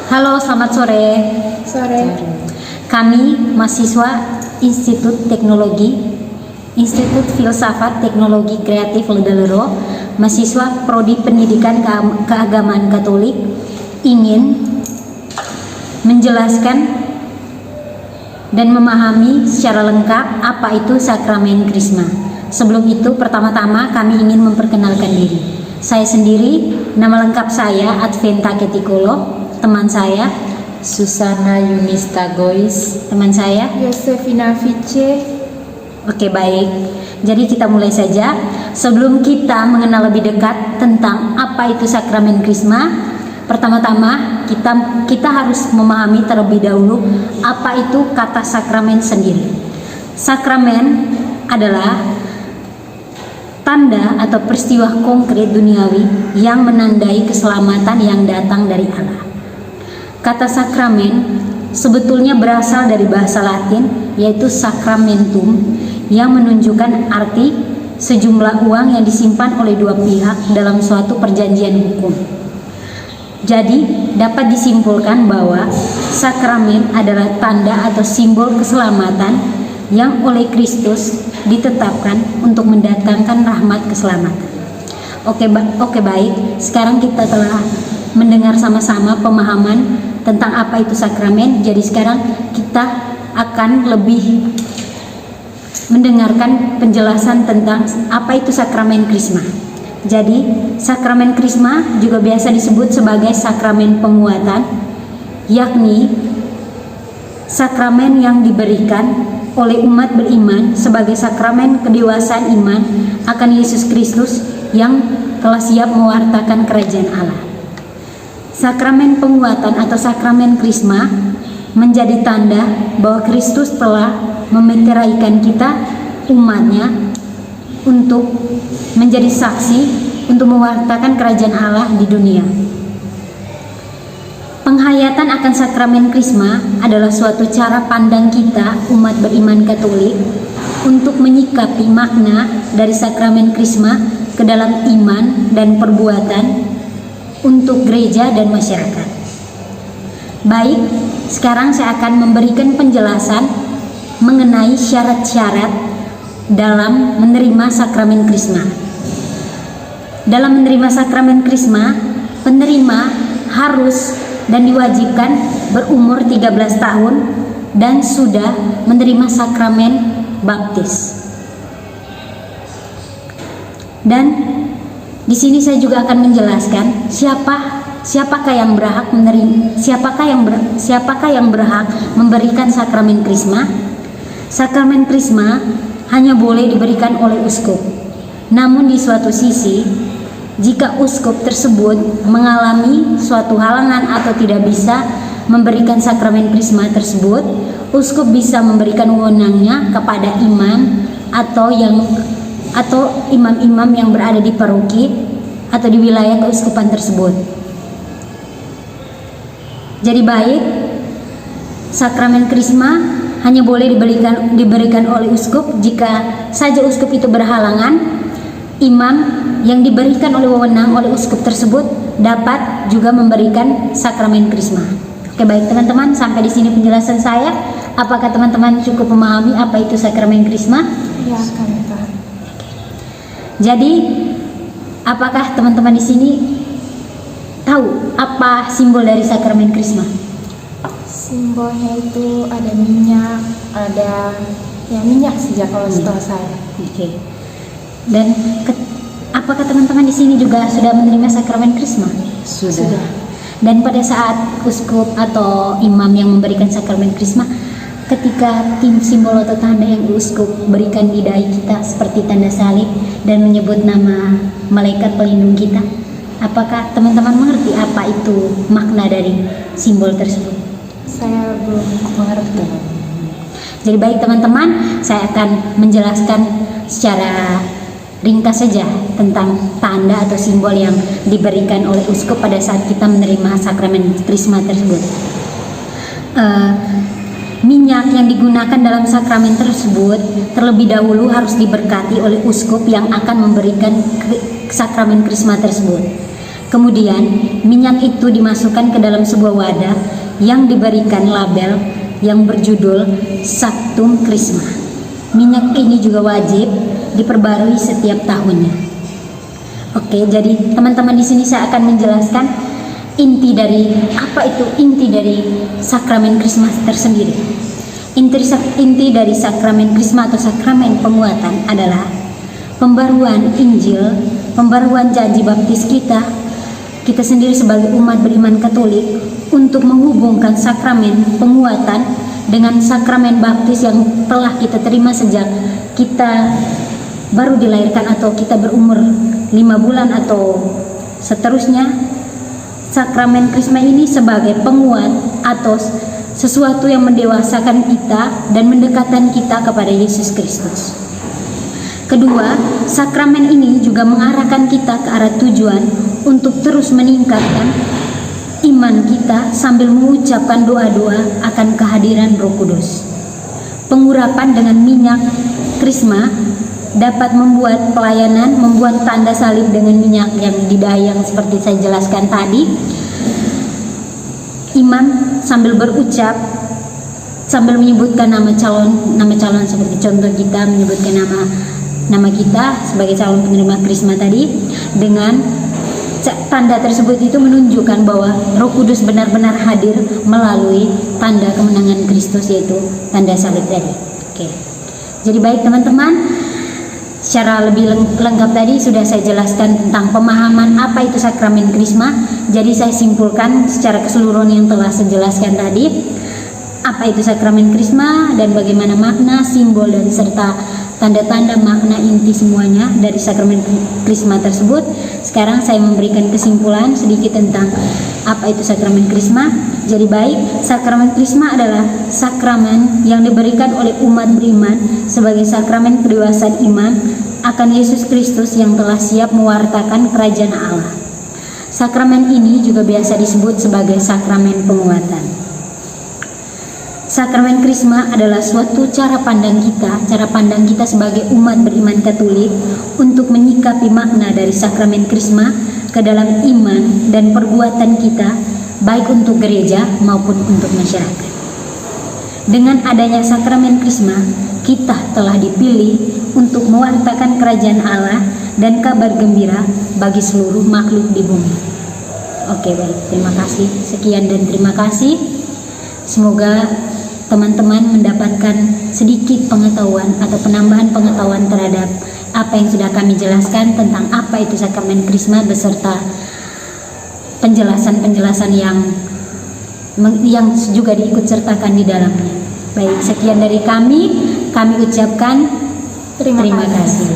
Halo, selamat sore. Sore. Kami mahasiswa Institut Filsafat Teknologi Kreatif Ledalero, mahasiswa Prodi Pendidikan Keagamaan Katolik, ingin menjelaskan dan memahami secara lengkap apa itu sakramen Krisma. Sebelum itu, pertama-tama kami ingin memperkenalkan diri. Saya sendiri, nama lengkap saya Adventa Ketikulo. Teman saya Susana Yunista Gois. Teman saya Yosefina Vice. Oke, baik. Jadi kita mulai saja. Sebelum kita mengenal lebih dekat tentang apa itu sakramen Krisma, pertama-tama kita harus memahami terlebih dahulu apa itu kata sakramen sendiri. Sakramen adalah tanda atau peristiwa konkret duniawi yang menandai keselamatan yang datang dari Allah. Kata sakramen sebetulnya berasal dari bahasa Latin, yaitu sacramentum, yang menunjukkan arti sejumlah uang yang disimpan oleh dua pihak dalam suatu perjanjian hukum. Jadi dapat disimpulkan bahwa sakramen adalah tanda atau simbol keselamatan yang oleh Kristus ditetapkan untuk mendatangkan rahmat keselamatan. Oke, baik. Sekarang kita telah mendengar sama-sama pemahaman tentang apa itu sakramen. Jadi sekarang kita akan lebih mendengarkan penjelasan tentang apa itu sakramen Krisma. Jadi sakramen Krisma juga biasa disebut sebagai sakramen penguatan, yakni sakramen yang diberikan oleh umat beriman sebagai sakramen kedewasaan iman akan Yesus Kristus yang telah siap mewartakan kerajaan Allah. Sakramen penguatan atau sakramen Krisma menjadi tanda bahwa Kristus telah memeteraikan kita, umatnya, untuk menjadi saksi untuk mewartakan kerajaan Allah di dunia. Penghayatan akan sakramen Krisma adalah suatu cara pandang kita, umat beriman Katolik, untuk menyikapi makna dari sakramen Krisma ke dalam iman dan perbuatan untuk gereja dan masyarakat. Baik, sekarang saya akan memberikan penjelasan mengenai syarat-syarat dalam menerima sakramen Krisma. Dalam menerima sakramen Krisma, penerima harus dan diwajibkan berumur 13 tahun dan sudah menerima sakramen baptis. Dan di sini saya juga akan menjelaskan siapakah yang berhak menerima, siapakah yang berhak memberikan sakramen Krisma. Sakramen Krisma hanya boleh diberikan oleh uskup. Namun di suatu sisi, jika uskup tersebut mengalami suatu halangan atau tidak bisa memberikan sakramen Krisma tersebut, uskup bisa memberikan wewenangnya kepada imam atau imam-imam yang berada di paroki atau di wilayah keuskupan tersebut. Jadi baik, sakramen Krisma hanya boleh diberikan oleh uskup jika saja uskup itu berhalangan. Imam yang diberikan oleh wewenang oleh uskup tersebut dapat juga memberikan sakramen Krisma. Oke, baik teman-teman, sampai di sini penjelasan saya. Apakah teman-teman cukup memahami apa itu sakramen Krisma? Ya, kami paham. Jadi, apakah teman-teman di sini tahu apa simbol dari sakramen Krisma? Simbolnya itu ada minyak, ada minyak saja kalau setahu saya. Oke. Dan apakah teman-teman di sini juga sudah menerima sakramen Krisma? Sudah. Dan pada saat uskup atau imam yang memberikan sakramen Krisma, ketika simbol atau tanda yang uskup berikan di dahi kita seperti tanda salib dan menyebut nama malaikat pelindung kita, apakah teman-teman mengerti apa itu makna dari simbol tersebut? Saya belum mengerti. Jadi baik teman-teman, saya akan menjelaskan secara ringkas saja tentang tanda atau simbol yang diberikan oleh uskup pada saat kita menerima sakramen Krisma tersebut. Minyak yang digunakan dalam sakramen tersebut terlebih dahulu harus diberkati oleh uskup yang akan memberikan sakramen Krisma tersebut. Kemudian minyak itu dimasukkan ke dalam sebuah wadah yang diberikan label yang berjudul Sanctum Chrisma. Minyak ini juga wajib diperbarui setiap tahunnya. Oke, jadi teman-teman di sini saya akan menjelaskan inti dari sakramen Krisma tersendiri. Inti dari sakramen Krisma atau sakramen penguatan adalah pembaruan Injil, pembaruan janji baptis kita sendiri sebagai umat beriman Katolik untuk menghubungkan sakramen penguatan dengan sakramen baptis yang telah kita terima sejak kita baru dilahirkan atau kita berumur 5 bulan atau seterusnya. Sakramen Krisma ini sebagai penguat atau sesuatu yang mendewasakan kita dan mendekatkan kita kepada Yesus Kristus. Kedua, sakramen ini juga mengarahkan kita ke arah tujuan untuk terus meningkatkan iman kita sambil mengucapkan doa-doa akan kehadiran Roh Kudus. Pengurapan dengan minyak Krisma dapat membuat pelayanan, membuat tanda salib dengan minyak yang didayang seperti saya jelaskan tadi. Imam sambil berucap, sambil menyebutkan nama calon seperti contoh kita menyebutkan nama kita sebagai calon penerima Krisma tadi, dengan tanda tersebut itu menunjukkan bahwa Roh Kudus benar-benar hadir melalui tanda kemenangan Kristus, yaitu tanda salib tadi. Oke. Jadi baik teman-teman, secara lebih lengkap tadi sudah saya jelaskan tentang pemahaman apa itu sakramen Krisma. Jadi saya simpulkan secara keseluruhan yang telah saya jelaskan tadi, apa itu sakramen Krisma dan bagaimana makna, simbol, dan serta tanda-tanda makna inti semuanya dari sakramen Krisma tersebut. Sekarang saya memberikan kesimpulan sedikit tentang apa itu sakramen Krisma. Jadi baik, sakramen Krisma adalah sakramen yang diberikan oleh umat beriman sebagai sakramen kedewasaan iman akan Yesus Kristus yang telah siap mewartakan kerajaan Allah. Sakramen ini juga biasa disebut sebagai sakramen penguatan. Sakramen Krisma adalah suatu cara pandang kita sebagai umat beriman Katolik untuk menyikapi makna dari sakramen Krisma ke dalam iman dan perbuatan kita, baik untuk gereja maupun untuk masyarakat. Dengan adanya sakramen Krisma, kita telah dipilih untuk mewartakan kerajaan Allah dan kabar gembira bagi seluruh makhluk di bumi. Oke, baik, terima kasih. Sekian dan terima kasih. Semoga teman-teman mendapatkan sedikit pengetahuan atau penambahan pengetahuan terhadap apa yang sudah kami jelaskan tentang apa itu sakramen Krisma beserta penjelasan-penjelasan yang juga diikut sertakan di dalamnya. Baik, sekian dari kami ucapkan terima kasih.